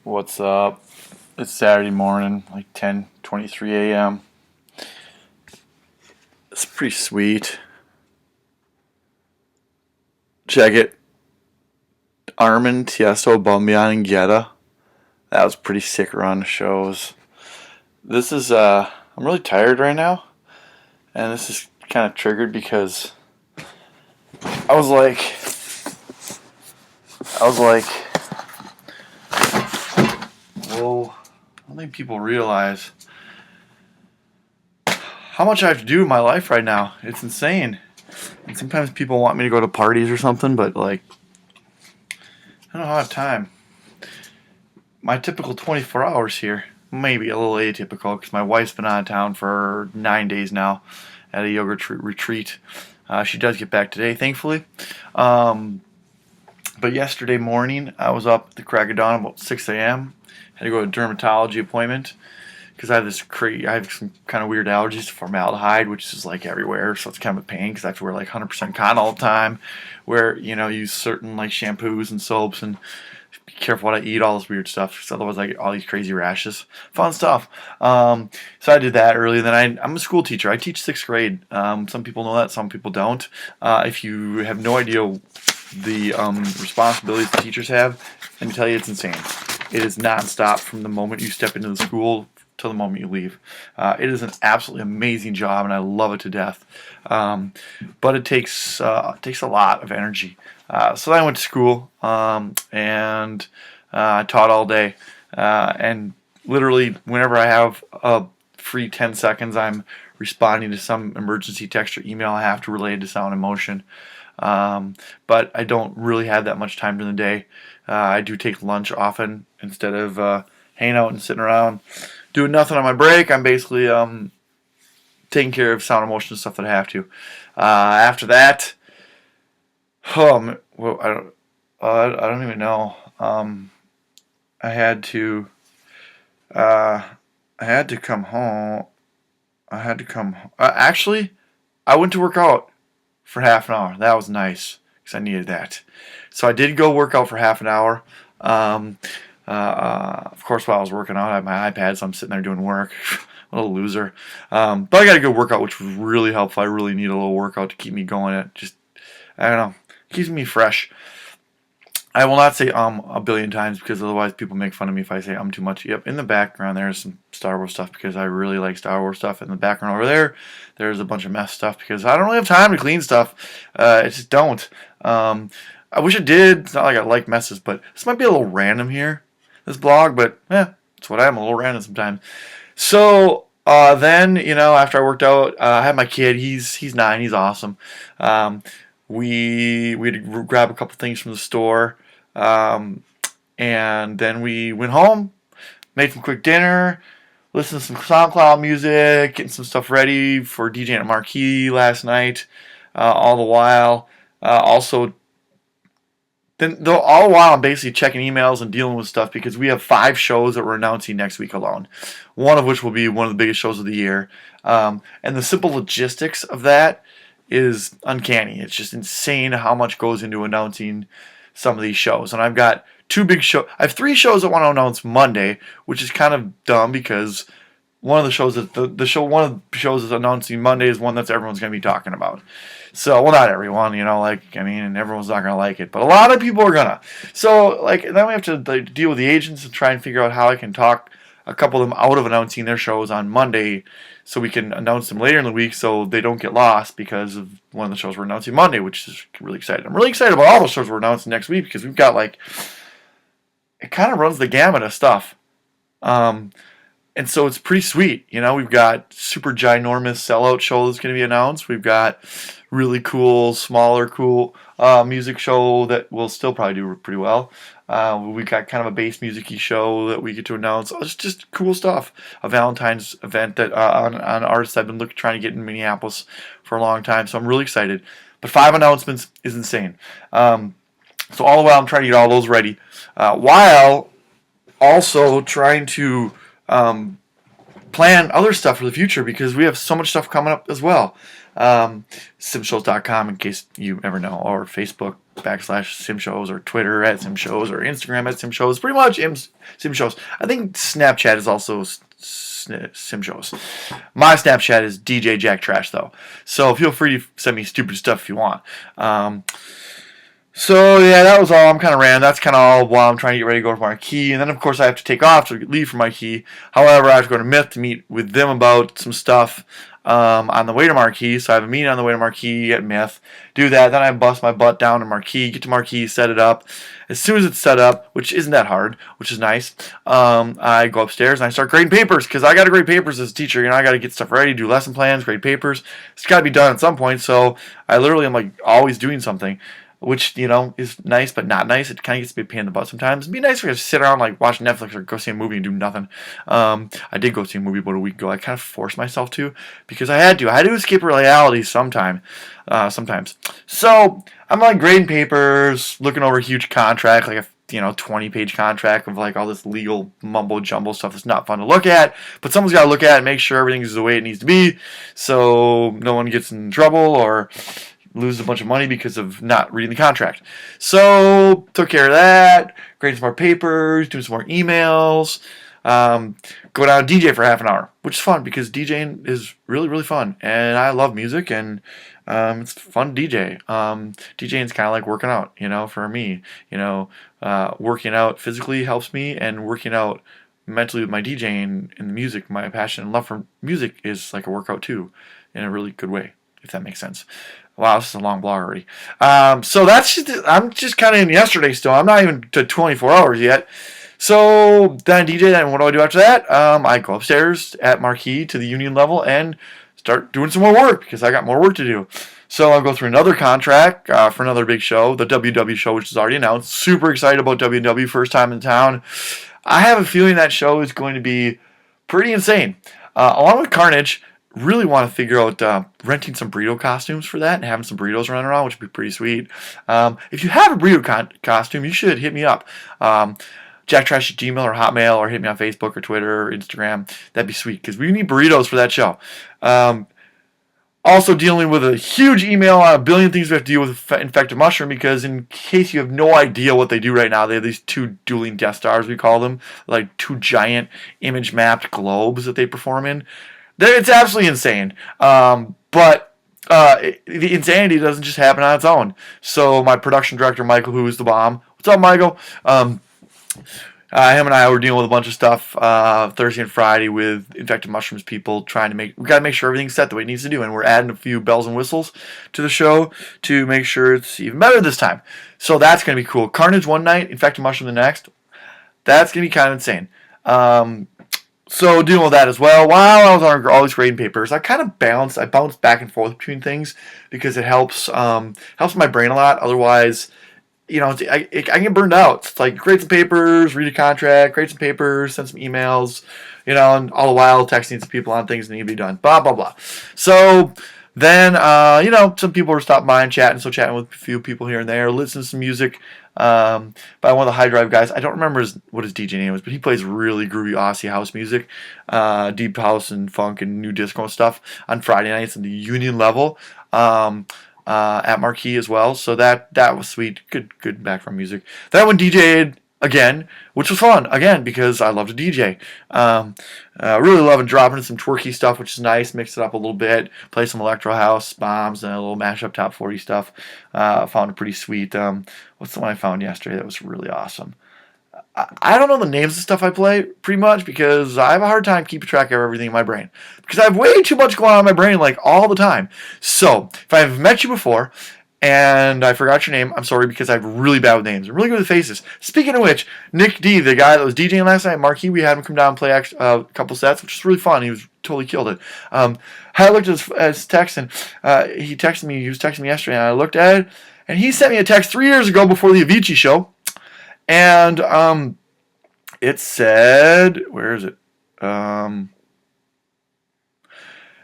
What's up? It's Saturday morning, like 10:23 a.m. It's pretty sweet. Check it. Armin, Tiesto, Bumbian, and Guetta. That was a pretty sick run of shows. I'm really tired right now, and this is kind of triggered because I was like, I was like, whoa, I don't think people realize how much I have to do in my life right now. It's insane. And sometimes people want me to go to parties or something, but like, I don't have time. My typical 24 hours here, maybe a little atypical because my wife's been out of town for 9 days now at a yoga retreat. She does get back today, thankfully. But yesterday morning, I was up at the crack of dawn about 6 a.m. Had to go to a dermatology appointment because I have some kind of weird allergies to formaldehyde, which is like everywhere, so it's kind of a pain because I have to wear like 100% cotton all the time. Use certain like shampoos and soaps and be careful what I eat, all this weird stuff, because otherwise I get all these crazy rashes. Fun stuff. So I did that early. Then I'm a school teacher. I teach sixth grade. Some people know that, some people don't. If you have no idea the responsibilities the teachers have, let me tell you, it's insane. It is nonstop from the moment you step into the school till the moment you leave. It is an absolutely amazing job, and I love it to death. But it takes a lot of energy. So then I went to school and I taught all day. And literally, whenever I have a free 10 seconds, I'm responding to some emergency text or email I have to relate to sound and motion. But I don't really have that much time during the day. I do take lunch often instead of hanging out and sitting around doing nothing on my break. I'm basically taking care of sound and motion stuff that I have to. After that, well, I don't even know. I had to come home. Actually, I went to work out for half an hour. That was nice because I needed that. So I did go work out for half an hour. Of course, while I was working out, I had my iPad, so I'm sitting there doing work. A little loser. But I got a good workout, which was really helpful. I really need a little workout to keep me going. I don't know, keeps me fresh. I will not say a billion times because otherwise people make fun of me if I say too much. Yep, in the background there's some Star Wars stuff because I really like Star Wars stuff. In the background over there's a bunch of mess stuff because I don't really have time to clean stuff. I just don't. I wish I did. It's not like I like messes, but this might be a little random here, this blog, but it's what I am, a little random sometimes. So then, after I worked out, I had my kid. He's 9. He's awesome. We had to grab a couple things from the store, and then we went home, made some quick dinner, listened to some SoundCloud music, getting some stuff ready for DJing at Marquee last night. All the while, all the while I'm basically checking emails and dealing with stuff because we have 5 shows that we're announcing next week alone. One of which will be one of the biggest shows of the year. And the simple logistics of that is uncanny. It's just insane how much goes into announcing some of these shows. And I've got 2 big shows. I have 3 shows I want to announce Monday, which is kind of dumb because one of the shows one of the shows that's announcing Monday is one that everyone's going to be talking about. So, well, not everyone, and everyone's not going to like it, but a lot of people are gonna. So, then we have to deal with the agents and try and figure out how I can talk a couple of them out of announcing their shows on Monday so we can announce them later in the week so they don't get lost because of one of the shows we're announcing Monday, which is really exciting. I'm really excited about all the shows we're announcing next week because we've got it kind of runs the gamut of stuff. And so it's pretty sweet. We've got super ginormous sellout show that's going to be announced. We've got really cool, smaller, cool music show that will still probably do pretty well. We've got kind of a bass music-y show that we get to announce. It's just cool stuff. A Valentine's event that on artists I've been trying to get in Minneapolis for a long time. So I'm really excited. But 5 announcements is insane. So all the while I'm trying to get all those ready. While also trying to plan other stuff for the future because we have so much stuff coming up as well. SIMshows.com in case you ever know, or Facebook /SIMshows, or Twitter @SIMshows, or Instagram @SIMshows. Pretty much SIMshows. I think Snapchat is also SIMshows. My Snapchat is DJ Jack Trash though, so feel free to send me stupid stuff if you want. So yeah, that was all. I'm kind of ran. That's kind of all while I'm trying to get ready to go to Marquee, and then of course I have to take off to leave for Marquee. However, I have to go to Myth to meet with them about some stuff on the way to Marquee. So I have a meeting on the way to Marquee at Myth. Do that, then I bust my butt down to Marquee, get to Marquee, set it up. As soon as it's set up, which isn't that hard, which is nice, I go upstairs and I start grading papers because I got to grade papers as a teacher. You know, I got to get stuff ready, do lesson plans, grade papers. It's got to be done at some point. So I literally am like always doing something, which, you know, is nice but not nice. It kind of gets to be a pain in the butt sometimes. It'd be nice if I could sit around, like, watch Netflix or go see a movie and do nothing. I did go see a movie about a week ago. I kind of forced myself to because I had to. I had to escape reality sometimes. So I'm, like, grading papers, looking over a huge contract, like a 20-page contract of, like, all this legal mumbo-jumbo stuff that's not fun to look at. But someone's got to look at it and make sure everything is the way it needs to be so no one gets in trouble or lose a bunch of money because of not reading the contract. So, took care of that, graded some more papers, doing some more emails, go down and DJ for half an hour, which is fun because DJing is really, really fun. And I love music, and it's fun to DJ. DJing is kind of like working out, for me. Working out physically helps me, and working out mentally with my DJing and the music, my passion and love for music is like a workout too, in a really good way, if that makes sense. Wow, this is a long blog already. So I'm just kind of in yesterday still. I'm not even to 24 hours yet. So then I DJ, and what do I do after that? I go upstairs at Marquee to the union level and start doing some more work because I got more work to do. So I'll go through another contract for another big show, the WW show, which is already announced. Super excited about WW, first time in town. I have a feeling that show is going to be pretty insane. Along with Carnage, really want to figure out renting some burrito costumes for that and having some burritos running around, which would be pretty sweet. If you have a burrito costume, you should hit me up. JackTrash at Gmail or Hotmail, or hit me on Facebook or Twitter or Instagram. That'd be sweet because we need burritos for that show. Also dealing with a huge email on a billion things we have to deal with Infected Mushroom, because in case you have no idea what they do right now, they have these two dueling Death Stars, we call them, like two giant image-mapped globes that they perform in. It's absolutely insane. But the insanity doesn't just happen on its own. So my production director, Michael, who is the bomb. What's up, Michael? Him and I were dealing with a bunch of stuff Thursday and Friday with Infected Mushrooms people, we got to make sure everything's set the way it needs to do, and we're adding a few bells and whistles to the show to make sure it's even better this time. So that's going to be cool. Carnage one night, Infected Mushroom the next. That's going to be kind of insane. So dealing with that as well. While I was on all these grading papers, I bounced back and forth between things because it helps my brain a lot. Otherwise, I get burned out. It's like grade some papers, read a contract, grade some papers, send some emails, and all the while texting some people on things that need to be done. Blah blah blah. So then, some people were stopping by and chatting. So chatting with a few people here and there, listening to some music. By one of the High Drive guys. I don't remember what his DJ name was, but he plays really groovy Aussie house music, deep house and funk and new disco and stuff on Friday nights in the union level at Marquee as well. So that was sweet. Good background music. That one DJ'd again, which was fun again because I love to DJ. Really loving dropping in some twerky stuff, which is nice. Mix it up a little bit. Play some electro house bombs and a little mashup top 40 stuff. Found it pretty sweet. What's the one I found yesterday that was really awesome? I don't know the names of stuff I play pretty much because I have a hard time keeping track of everything in my brain because I have way too much going on in my brain like all the time. So if I've met you before and I forgot your name, I'm sorry because I'm really bad with names. I'm really good with faces. Speaking of which, Nick D, the guy that was DJing last night at Marquee, we had him come down and play a couple sets, which was really fun. He was totally killed it. I looked at his text, and he was texting me yesterday, and I looked at it, and he sent me a text 3 years ago before the Avicii show, and it said, where is it?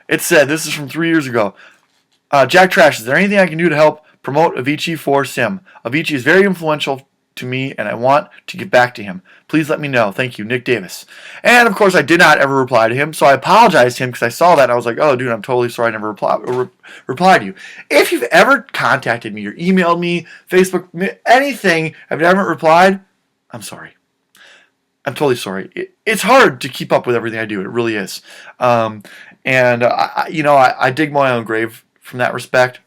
It said, this is from 3 years ago. Jack Trash, is there anything I can do to help promote Avicii for Sim? Avicii is very influential to me, and I want to get back to him. Please let me know. Thank you, Nick Davis. And of course, I did not ever reply to him, so I apologized to him because I saw that and I was like, oh, dude, I'm totally sorry I never replied to you. If you've ever contacted me or emailed me, Facebook, anything, I've never replied, I'm sorry. I'm totally sorry. It's hard to keep up with everything I do. It really is. I dig my own grave from that respect.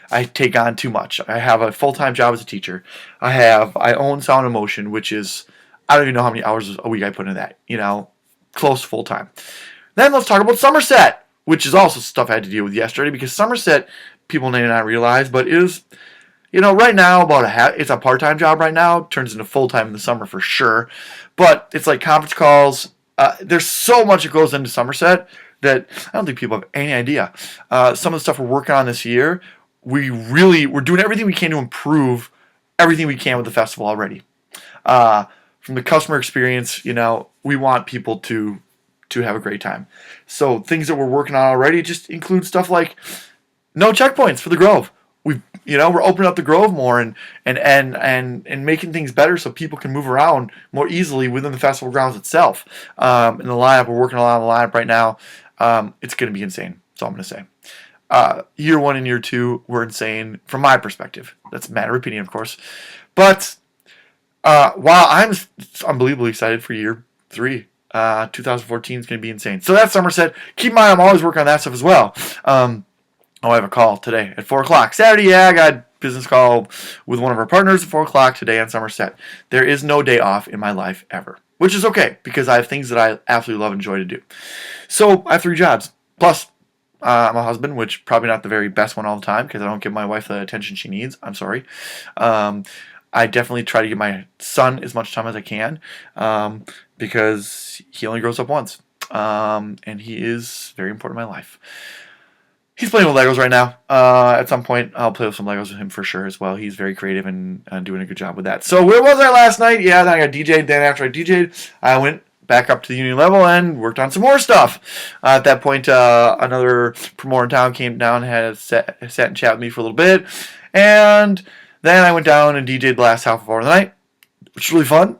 I take on too much. I have a full-time job as a teacher. I own Sound and Motion, which is, I don't even know how many hours a week I put into that. Close to full-time. Then let's talk about Somerset, which is also stuff I had to deal with yesterday because Somerset, people may not realize, but is, right now it's a part-time job right now. It turns into full-time in the summer for sure. But it's like conference calls. There's so much that goes into Somerset that I don't think people have any idea. Some of the stuff we're working on this year, we're doing everything we can to improve everything we can with the festival already. From the customer experience, we want people to have a great time. So things that we're working on already just include stuff like no checkpoints for the Grove. We're opening up the Grove more and making things better so people can move around more easily within the festival grounds itself. In the lineup, we're working a lot on the lineup right now. It's going to be insane. That's all I'm going to say. Year 1 and year 2 were insane from my perspective. That's a matter of opinion, of course. But while I'm unbelievably excited for year 3, 2014 is going to be insane. So that's Somerset. Keep in mind, I'm always working on that stuff as well. I have a call today at 4 o'clock. Saturday, I got a business call with one of our partners at 4 o'clock today on Somerset. There is no day off in my life ever, which is okay because I have things that I absolutely love and enjoy to do. So I have 3 jobs. Plus, I'm a husband, which probably not the very best one all the time because I don't give my wife the attention she needs. I'm sorry. I definitely try to give my son as much time as I can because he only grows up once. And he is very important in my life. He's playing with Legos right now. At some point, I'll play with some Legos with him for sure as well. He's very creative and doing a good job with that. So where was I last night? Yeah, then I got DJ'd. Then after I DJ'd, I went back up to the union level and worked on some more stuff. At that point, another promoter in town came down and sat and chat with me for a little bit. And then I went down and DJ'd the last half hour of the night, which was really fun.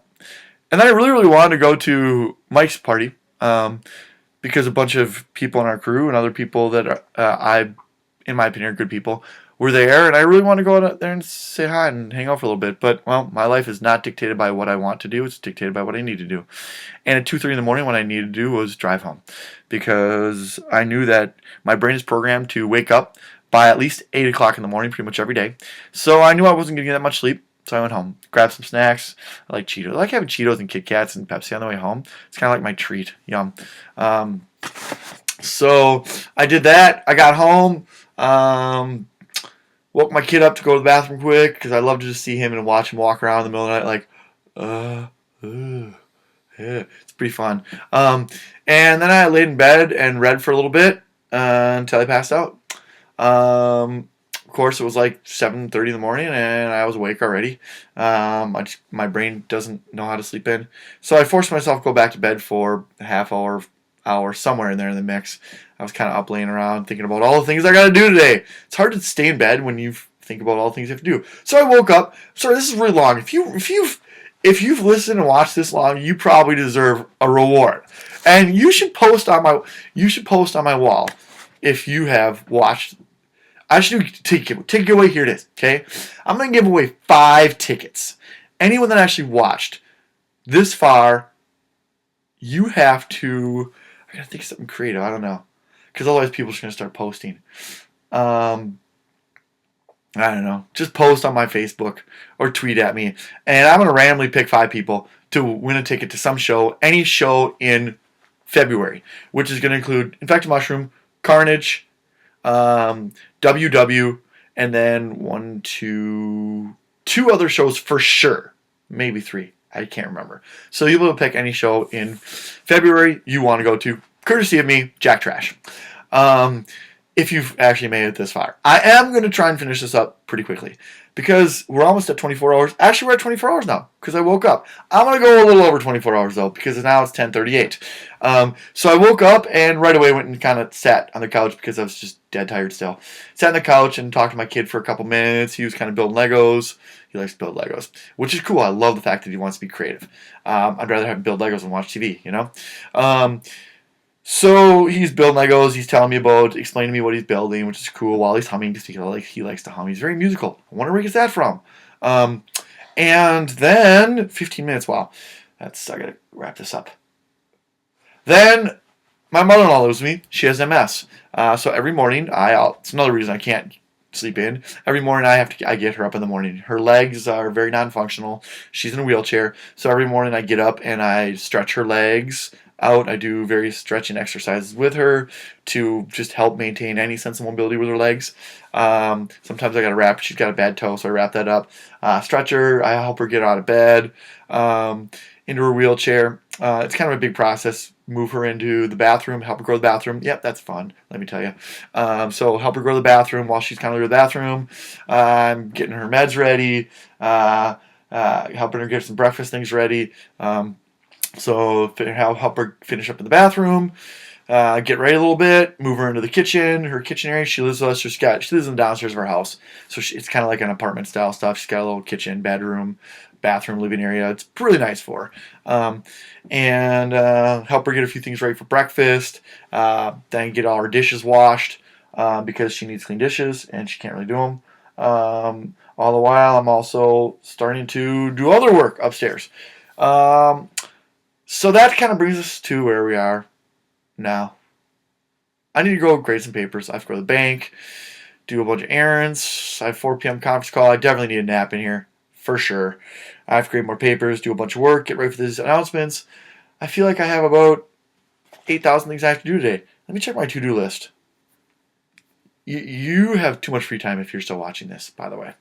And then I really, really wanted to go to Mike's party. Because a bunch of people in our crew and other people that in my opinion, are good people, were there, and I really want to go out there and say hi and hang out for a little bit. But, well, my life is not dictated by what I want to do. It's dictated by what I need to do. And at 2:30 in the morning, what I needed to do was drive home because I knew that my brain is programmed to wake up by at least 8 o'clock in the morning pretty much every day. So I knew I wasn't going to get that much sleep. So I went home, grabbed some snacks. I like Cheetos. I like having Cheetos and Kit Kats and Pepsi on the way home. It's kind of like my treat. Yum. So I did that. I got home. Woke my kid up to go to the bathroom quick because I love to just see him and watch him walk around in the middle of the night yeah. It's pretty fun. And then I laid in bed and read for a little bit until I passed out. Of course, it was like 7:30 in the morning, and I was awake already. My brain doesn't know how to sleep in, so I forced myself to go back to bed for a half hour, somewhere in there in the mix. I was kind of up laying around thinking about all the things I got to do today. It's hard to stay in bed when you think about all the things you have to do. So I woke up. Sorry, this is really long. If you've listened and watched this long, you probably deserve a reward, and you should post on my wall if you have watched. I should do ticket giveaway. Here it is. Okay, I'm gonna give away 5 tickets. Anyone that actually watched this far, you have to. I gotta think of something creative. I don't know, because otherwise people are just gonna start posting. I don't know. Just post on my Facebook or tweet at me, and I'm gonna randomly pick 5 people to win a ticket to some show, any show in February, which is gonna include Infected Mushroom, Carnage. WW, and then 2 other shows for sure. Maybe 3. I can't remember. So you'll be able to pick any show in February you want to go to, courtesy of me, Jack Trash. If you've actually made it this far. I am going to try and finish this up pretty quickly because we're almost at 24 hours. Actually, we're at 24 hours now because I woke up. I'm going to go a little over 24 hours, though, because now it's 10:38. So I woke up and right away went and kind of sat on the couch because I was just dead tired still. Sat on the couch and talked to my kid for a couple minutes. He was kind of building Legos. He likes to build Legos, which is cool. I love the fact that he wants to be creative. I'd rather have him build Legos than watch TV, you know? So he's building Legos. He's telling me explaining to me what he's building, which is cool, while he's humming, because he likes to hum. He's very musical. I wonder where he gets that from. And then 15 minutes. Wow, I gotta wrap this up. Then my mother-in-law lives with me. She has MS. So every morning, it's another reason I can't sleep in. Every morning I get her up in the morning. Her legs are very non-functional. She's in a wheelchair. So every morning I get up and I stretch her legs out. I do various stretching exercises with her to just help maintain any sense of mobility with her legs. Sometimes I got to wrap. She's got a bad toe, so I wrap that up. Stretch her. I help her get out of bed, into her wheelchair. It's kind of a big process. Move her into the bathroom, help her go to the bathroom. Yep, that's fun, let me tell you. So help her go to the bathroom while she's kind of in the bathroom. I'm getting her meds ready, helping her get some breakfast things ready. So help her finish up in the bathroom, get ready a little bit, move her into the kitchen, her kitchen area. She lives with us. She lives in the downstairs of our house, so it's kind of like an apartment style stuff. She's got a little kitchen, bedroom, bathroom, living area. It's really nice for her. And help her get a few things ready for breakfast. Then get all her dishes washed because she needs clean dishes and she can't really do them. All the while, I'm also starting to do other work upstairs. So that kind of brings us to where we are now. I need to go grade some papers. I have to go to the bank, do a bunch of errands. I have 4 p.m. conference call. I definitely need a nap in here, for sure. I have to grade more papers, do a bunch of work, get ready for these announcements. I feel like I have about 8,000 things I have to do today. Let me check my to-do list. You have too much free time if you're still watching this, by the way,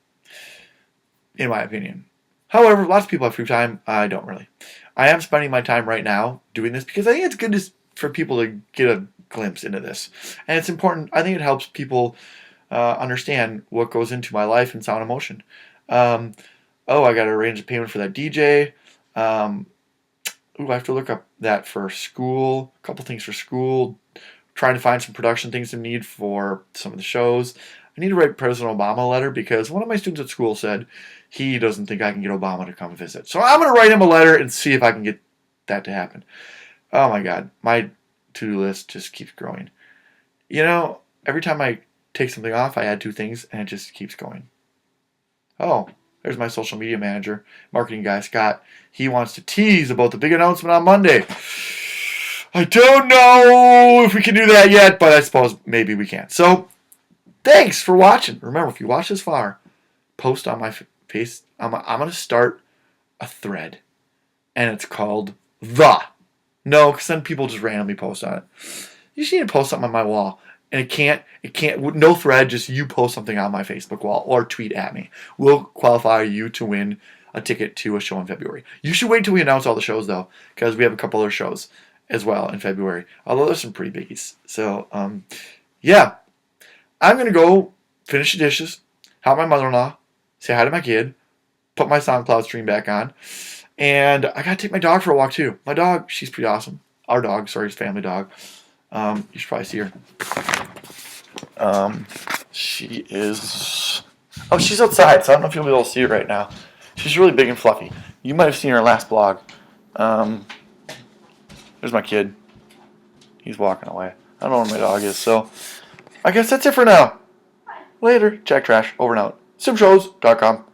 in my opinion. However, lots of people have free time. I don't really. I am spending my time right now doing this because I think it's good for people to get a glimpse into this. And it's important. I think it helps people understand what goes into my life and sound emotion. I got to arrange a payment for that DJ. I have to look up that for school. A couple things for school. Trying to find some production things I need for some of the shows. I need to write President Obama a letter because one of my students at school said he doesn't think I can get Obama to come visit. So I'm going to write him a letter and see if I can get that to happen. Oh my God, my to-do list just keeps growing. You know, every time I take something off, I add 2 things and it just keeps going. Oh, there's my social media manager, marketing guy, Scott. He wants to tease about the big announcement on Monday. I don't know if we can do that yet, but I suppose maybe we can. So, thanks for watching. Remember, if you watch this far, post on my face. I'm going to start a thread, and it's called The. No, because then people just randomly post on it. You just need to post something on my wall, and it can't, no thread, just you post something on my Facebook wall or tweet at me. We'll qualify you to win a ticket to a show in February. You should wait till we announce all the shows, though, because we have a couple other shows as well in February, although there's some pretty biggies. So, yeah, I'm going to go finish the dishes, help my mother-in-law, say hi to my kid, put my SoundCloud stream back on, and I got to take my dog for a walk, too. My dog, she's pretty awesome. Our dog, sorry, it's family dog. You should probably see her. She is... Oh, she's outside, so I don't know if you'll be able to see her right now. She's really big and fluffy. You might have seen her last blog. There's my kid. He's walking away. I don't know where my dog is, so I guess that's it for now. Later. Jack Trash, over and out. SIMshows.com.